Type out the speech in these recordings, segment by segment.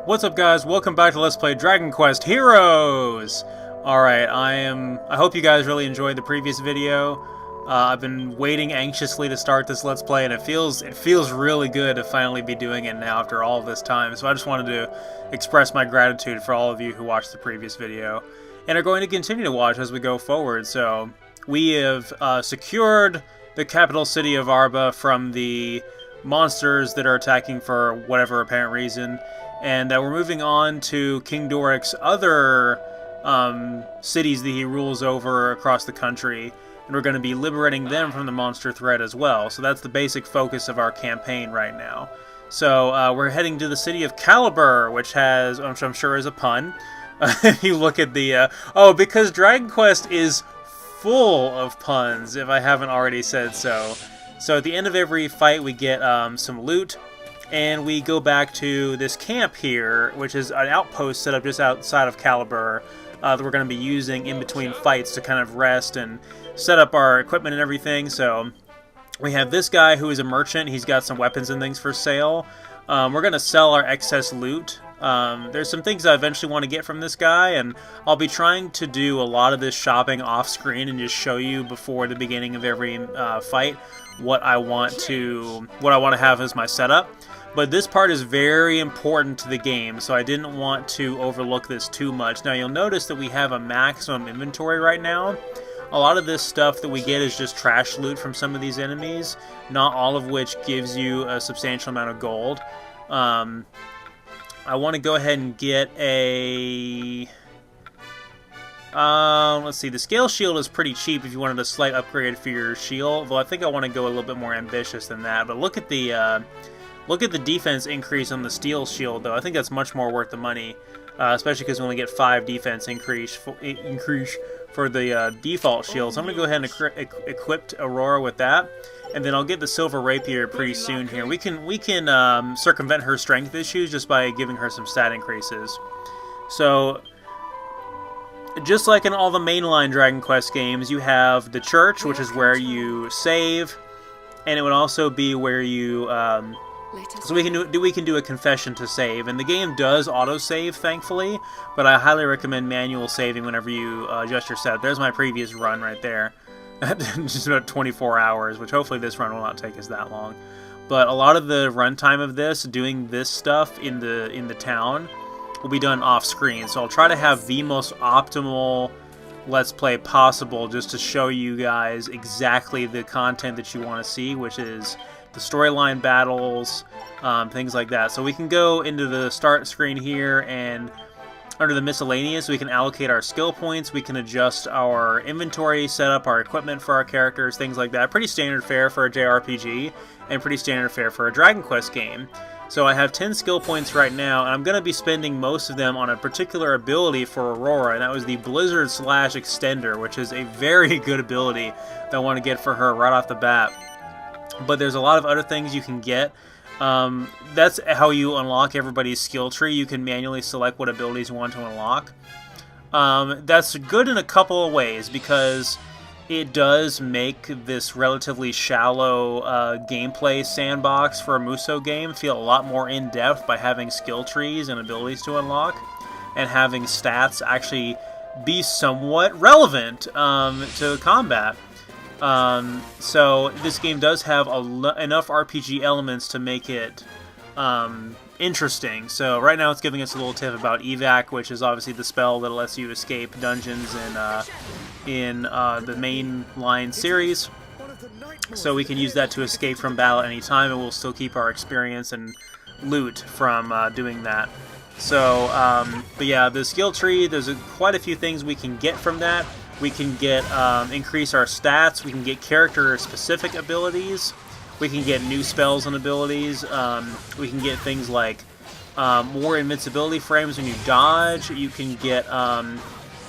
What's up, guys? Welcome back to Let's Play Dragon Quest Heroes! Alright, I hope you guys really enjoyed the previous video. I've been waiting anxiously to start this Let's Play, and it feels really good to finally be doing it now after all this time. So I just wanted to express my gratitude for all of you who watched the previous video, and are going to continue to watch as we go forward. So, we have secured the capital city of Arba from the monsters that are attacking for whatever apparent reason. And we're moving on to King Doric's other cities that he rules over across the country, and we're going to be liberating them from the monster threat as well. So that's the basic focus of our campaign right now. So we're heading to the city of Caliber, which has, which I'm sure is a pun. If you look at the, because Dragon Quest is full of puns, if I haven't already said so. So at the end of every fight we get some loot, and we go back to this camp here, which is an outpost set up just outside of Caliber that we're going to be using in between fights to kind of rest and set up our equipment and everything. So we have this guy who is a merchant. He's got some weapons and things for sale. We're going to sell our excess loot. There's some things I eventually want to get from this guy, and I'll be trying to do a lot of this shopping off screen and just show you before the beginning of every fight what I want to have as my setup. But this part is very important to the game, so I didn't want to overlook this too much. Now you'll notice that we have a maximum inventory right now. A lot of this stuff that we get is just trash loot from some of these enemies, not all of which gives you a substantial amount of gold. I want to go ahead and get a... let's see, the scale shield is pretty cheap if you wanted a slight upgrade for your shield, though I think I want to go a little bit more ambitious than that. But look at the defense increase on the steel shield, though. I think that's much more worth the money, especially because we only get 5 defense increase for the default shield. So I'm going to go ahead and equip Aurora with that, and then I'll get the silver rapier pretty soon here. We can circumvent her strength issues just by giving her some stat increases. So, just like in all the mainline Dragon Quest games, you have the church, which is where you save, and it would also be where you... So we can do a confession to save, and the game does auto-save, thankfully, but I highly recommend manual saving whenever you adjust your setup. There's my previous run right there. Just about 24 hours, which hopefully this run will not take us that long. But a lot of the runtime of this, doing this stuff in the town, will be done off-screen. So I'll try to have the most optimal Let's Play possible just to show you guys exactly the content that you want to see, which is the storyline battles, things like that. So we can go into the start screen here, and under the miscellaneous we can allocate our skill points, we can adjust our inventory, set up our equipment for our characters, things like that. Pretty standard fare for a JRPG, and pretty standard fare for a Dragon Quest game. So I have 10 skill points right now, and I'm going to be spending most of them on a particular ability for Aurora, and that was the Blizzard Slash Extender, which is a very good ability that I want to get for her right off the bat. But there's a lot of other things you can get. That's how you unlock everybody's skill tree. You can manually select what abilities you want to unlock. That's good in a couple of ways, because it does make this relatively shallow gameplay sandbox for a Musou game feel a lot more in-depth by having skill trees and abilities to unlock, and having stats actually be somewhat relevant to combat. So this game does have enough RPG elements to make it interesting. So right now it's giving us a little tip about evac, which is obviously the spell that lets you escape dungeons in the mainline series. So we can use that to escape from battle at any time, and we'll still keep our experience and loot from doing that. So, but yeah, the skill tree, there's quite a few things we can get from that. We can get increase our stats. We can get character-specific abilities. We can get new spells and abilities. We can get things like more invincibility frames when you dodge. You can get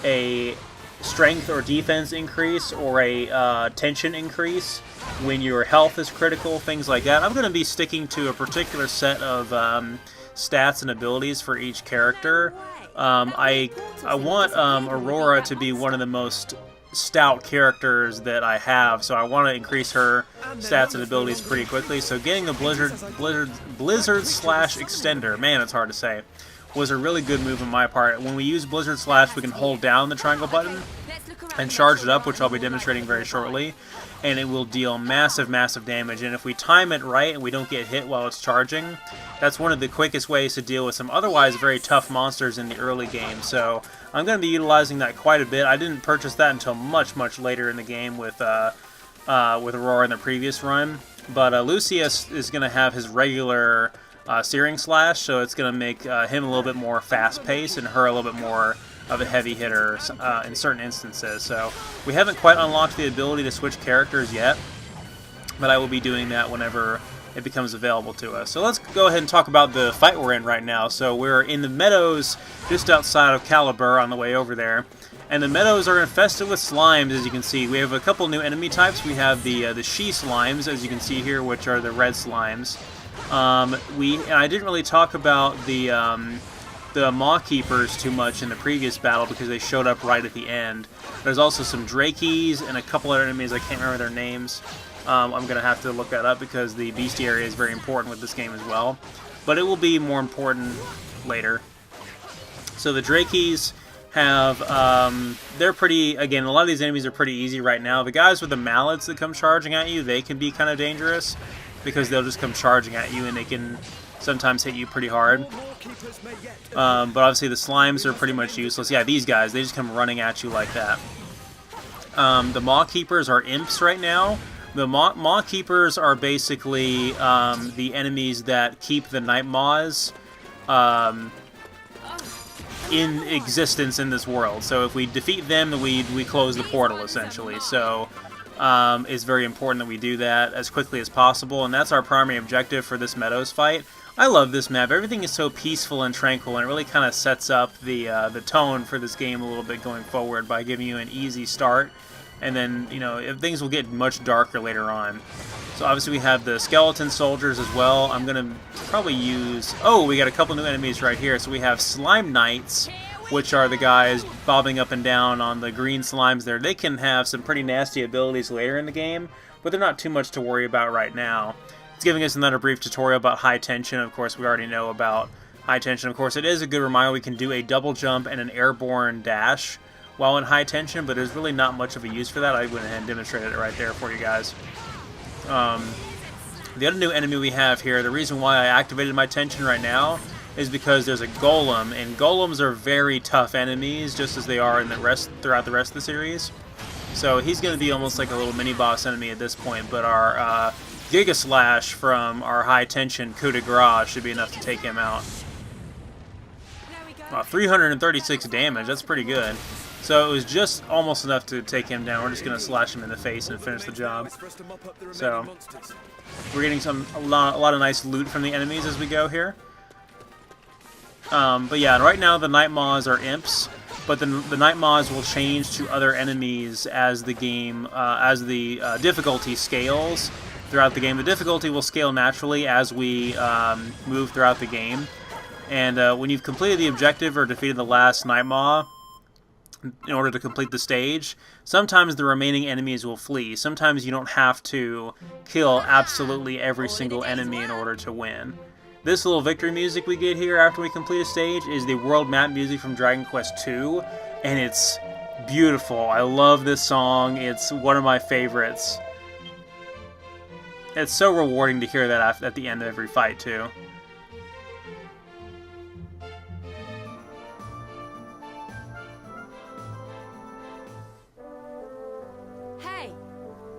a strength or defense increase, or a tension increase when your health is critical, things like that. I'm going to be sticking to a particular set of stats and abilities for each character. I want Aurora to be one of the most stout characters that I have, so I want to increase her stats and abilities pretty quickly. So getting the Blizzard Slash Extender, man, it's hard to say, was a really good move on my part. When we use Blizzard Slash, we can hold down the triangle button and charge it up, which I'll be demonstrating very shortly, and it will deal massive, massive damage. And if we time it right and we don't get hit while it's charging, that's one of the quickest ways to deal with some otherwise very tough monsters in the early game. So I'm going to be utilizing that quite a bit. I didn't purchase that until much, much later in the game with Aurora in the previous run. But Lucius is going to have his regular Searing Slash, so it's going to make him a little bit more fast-paced and her a little bit more of a heavy hitter in certain instances. So we haven't quite unlocked the ability to switch characters yet, but I will be doing that whenever it becomes available to us. So let's go ahead and talk about the fight we're in right now. So we're in the meadows just outside of Caliber on the way over there, and the meadows are infested with slimes, as you can see. We have a couple new enemy types. We have the she slimes, as you can see here, which are the red slimes. And I didn't really talk about the Maw Keepers too much in the previous battle because they showed up right at the end. There's also some Drakies and a couple other enemies. I can't remember their names. I'm going to have to look that up because the bestiary is very important with this game as well. But it will be more important later. So the Drakies have, they're pretty, again, a lot of these enemies are pretty easy right now. The guys with the mallets that come charging at you, they can be kind of dangerous because they'll just come charging at you and they can sometimes hit you pretty hard. But obviously the slimes are pretty much useless. Yeah, these guys, they just come running at you like that. The Maw Keepers are imps right now. The Maw Keepers are basically the enemies that keep the Night Maws in existence in this world. So if we defeat them, we close the portal, essentially. So it's very important that we do that as quickly as possible, and that's our primary objective for this Meadows fight. I love this map. Everything is so peaceful and tranquil, and it really kind of sets up the tone for this game a little bit going forward by giving you an easy start, and then, you know, things will get much darker later on. So obviously we have the skeleton soldiers as well. I'm going to probably use... Oh, we got a couple new enemies right here. So we have Slime Knights, which are the guys bobbing up and down on the green slimes there. They can have some pretty nasty abilities later in the game, but they're not too much to worry about right now. It's giving us another brief tutorial about high tension. Of course, we already know about high tension. Of course, it is a good reminder we can do a double jump and an airborne dash while in high tension, but there's really not much of a use for that. I went ahead and demonstrated it right there for you guys. The other new enemy we have here, the reason why I activated my tension right now is because there's a golem, and golems are very tough enemies, just as they are in throughout the rest of the series. So he's going to be almost like a little mini-boss enemy at this point, but our Giga Slash from our high-tension coup de grace should be enough to take him out. 336 damage, that's pretty good. So it was just almost enough to take him down. We're just going to slash him in the face and finish the job. So we're getting a lot of nice loot from the enemies as we go here. But yeah, right now the Night Maws are imps, but the Night Maws will change to other enemies as the game, as the difficulty scales throughout the game. The difficulty will scale naturally as we move throughout the game. And when you've completed the objective or defeated the last Night Maw, in order to complete the stage, sometimes the remaining enemies will flee. Sometimes you don't have to kill absolutely every single enemy in order to win. This little victory music we get here after we complete a stage is the world map music from Dragon Quest II, and it's beautiful. I love this song. It's one of my favorites. It's so rewarding to hear that at the end of every fight, too.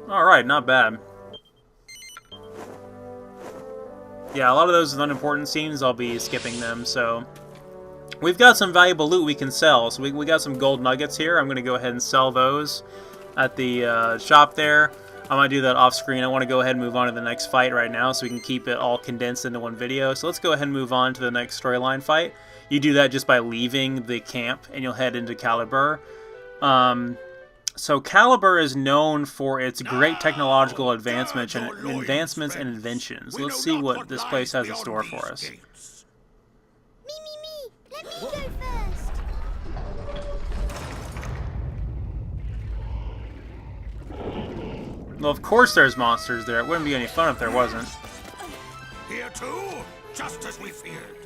Alright, not bad. Yeah, a lot of those unimportant scenes, I'll be skipping them, so... We've got some valuable loot we can sell, so we got some gold nuggets here. I'm going to go ahead and sell those at the shop there. I might do that off screen. I want to go ahead and move on to the next fight right now so we can keep it all condensed into one video. So let's go ahead and move on to the next storyline fight. You do that just by leaving the camp, and you'll head into Caliber. So Caliber is known for its great technological advancements and inventions. Let's see what this place has in store for us. Me. Let me go first. Well, of course there's monsters there. It wouldn't be any fun if there wasn't. Here too, just as we feared.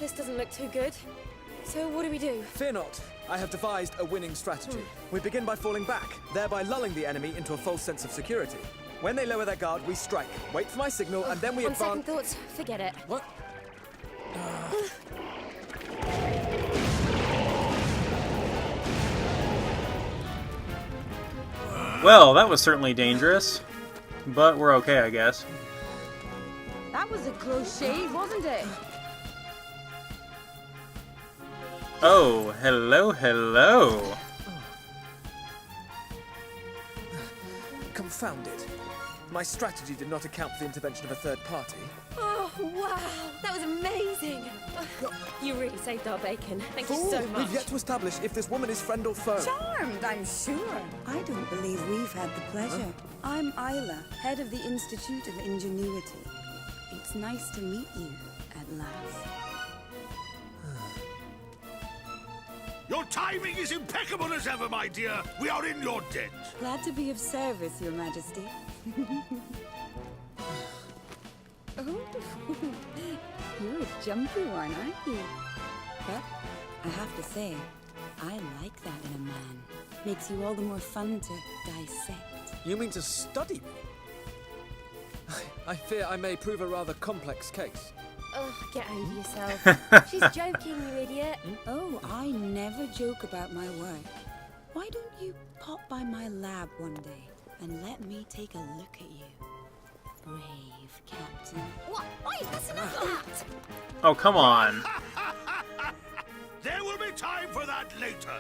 this doesn't look too good. So what do we do? Fear not. I have devised a winning strategy. We begin by falling back, thereby lulling the enemy into a false sense of security. When they lower their guard, we strike. Wait for my signal, and then we On advance. second thoughts, forget it. What? Well, that was certainly dangerous, but we're okay, I guess. That was a close shave, wasn't it? Oh, hello, hello. Confounded. My strategy did not account for the intervention of a third party. Oh, wow. That was amazing. You really saved our bacon. Thank you Fool! so much. We've yet to establish if this woman is friend or foe. Charmed, I'm sure. I don't believe we've had the pleasure. I'm Isla, head of the Institute of Ingenuity. It's nice to meet you, at last. Your timing is impeccable as ever, my dear. We are in your debt. Glad to be of service, Your Majesty. Oh, you're a jumpy one, aren't you? But I have to say, I like that in a man. Makes you all the more fun to dissect. You mean to study me? I fear I may prove a rather complex case. Oh, get over yourself. She's joking, you idiot. Oh, I never joke about my work. Why don't you pop by my lab one day and let me take a look at you? Brave Captain. What? Wait, that's enough of that. Oh, come on. There will be time for that later.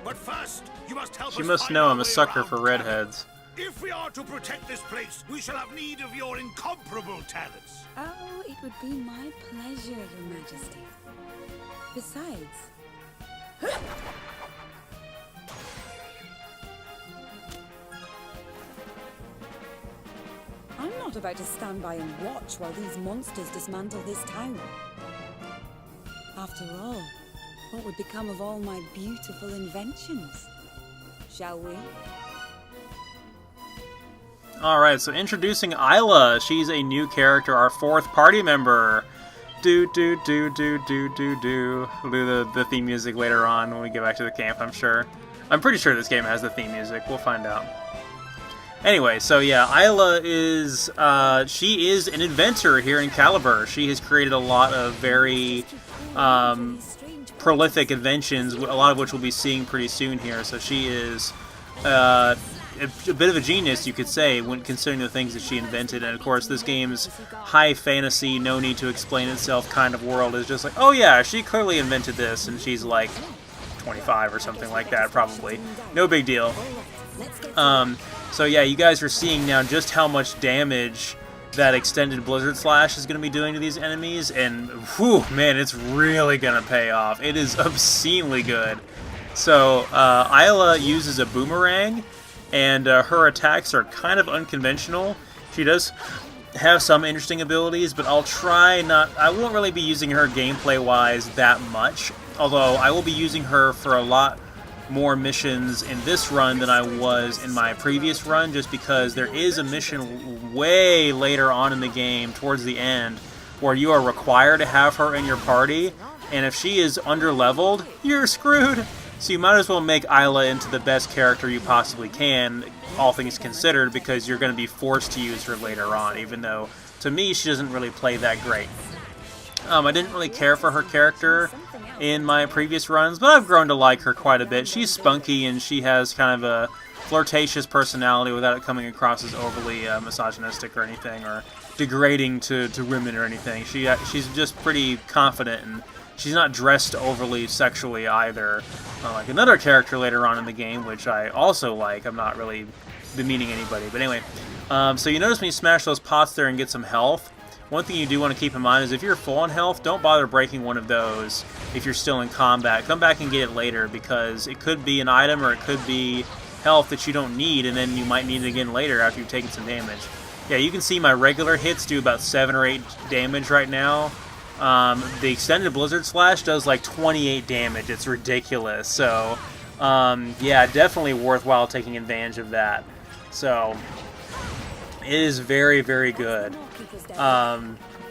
But first, you must help She us must find know our I'm a way sucker around for town. redheads. If we are to protect this place, we shall have need of your incomparable talents. Oh, it would be my pleasure, Your Majesty. Besides... I'm not about to stand by and watch while these monsters dismantle this town. After all, what would become of all my beautiful inventions? Shall we? Alright, so introducing Isla. She's a new character, our fourth party member. Do do do do do do do. We'll do the theme music later on when we get back to the camp, I'm sure. I'm pretty sure this game has the theme music. We'll find out. Anyway, so yeah, Isla is, she is an inventor here in Caliber. She has created a lot of very prolific inventions, a lot of which we'll be seeing pretty soon here. So she is a bit of a genius, you could say, when considering the things that she invented. And of course, this game's high fantasy, no need to explain itself kind of world is just like, oh yeah, she clearly invented this, and she's like 25 or something like that, probably. No big deal. So yeah, you guys are seeing now just how much damage that extended Blizzard Slash is going to be doing to these enemies, and whew, man, it's really going to pay off. It is obscenely good. So Isla uses a boomerang, and her attacks are kind of unconventional. She does have some interesting abilities, but I'll try not... I won't really be using her gameplay-wise that much, although I will be using her for a lot more missions in this run than I was in my previous run, just because there is a mission way later on in the game, towards the end, where you are required to have her in your party, and if she is under-leveled, you're screwed. So you might as well make Isla into the best character you possibly can, all things considered, because you're going to be forced to use her later on, even though, to me, she doesn't really play that great. I didn't really care for her character in my previous runs, but I've grown to like her quite a bit. She's spunky, and she has kind of a flirtatious personality without it coming across as overly misogynistic or anything, or degrading to women or anything. She's just pretty confident, and she's not dressed overly sexually either, like another character later on in the game, which I also like. I'm not really demeaning anybody, but anyway. So you notice when you smash those pots there and get some health, one thing you do want to keep in mind is if you're full on health, don't bother breaking one of those if you're still in combat. Come back and get it later, because it could be an item or it could be health that you don't need, and then you might need it again later after you've taken some damage. Yeah, you can see my regular hits do about 7 or 8 damage right now. The extended Blizzard Slash does like 28 damage. It's ridiculous. So, yeah, definitely worthwhile taking advantage of that. So, it is very, very good.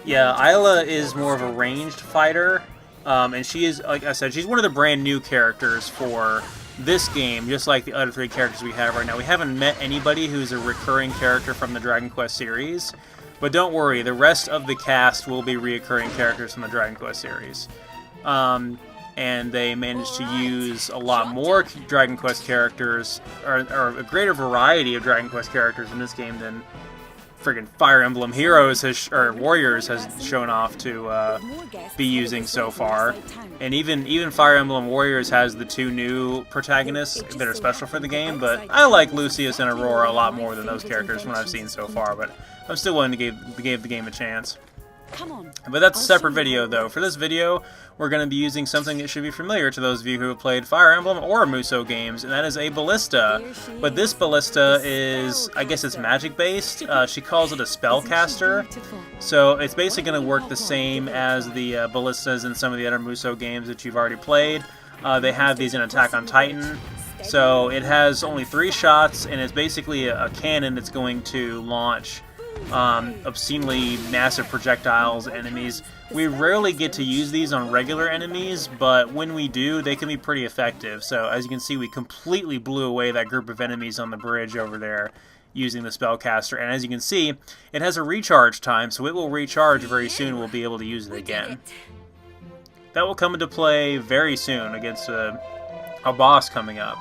Yeah, Isla is more of a ranged fighter, and she is, like I said, she's one of the brand new characters for this game, just like the other 3 characters we have right now. We haven't met anybody who's a recurring character from the Dragon Quest series, but don't worry, the rest of the cast will be reoccurring characters from the Dragon Quest series. And they managed to use a lot more Dragon Quest characters, or a greater variety of Dragon Quest characters in this game than friggin' Fire Emblem Heroes or Warriors has shown off to be using so far. And even Fire Emblem Warriors has the 2 new protagonists that are special for the game, but I like Lucius and Aurora a lot more than those characters from what I've seen so far, but I'm still willing to give the game a chance. But that's a separate video, though. For this video, we're going to be using something that should be familiar to those of you who have played Fire Emblem or Musou games, and that is a ballista. But this ballista is, I guess it's magic-based. She calls it a spellcaster. So it's basically going to work the same as the ballistas in some of the other Musou games that you've already played. They have these in Attack on Titan. So it has only 3 shots, and it's basically a cannon that's going to launch obscenely massive projectiles at enemies. We rarely get to use these on regular enemies, but when we do, they can be pretty effective. So as you can see, we completely blew away that group of enemies on the bridge over there using the spellcaster. And as you can see, it has a recharge time, so it will recharge very soon. We'll be able to use it again. That will come into play very soon against a boss coming up.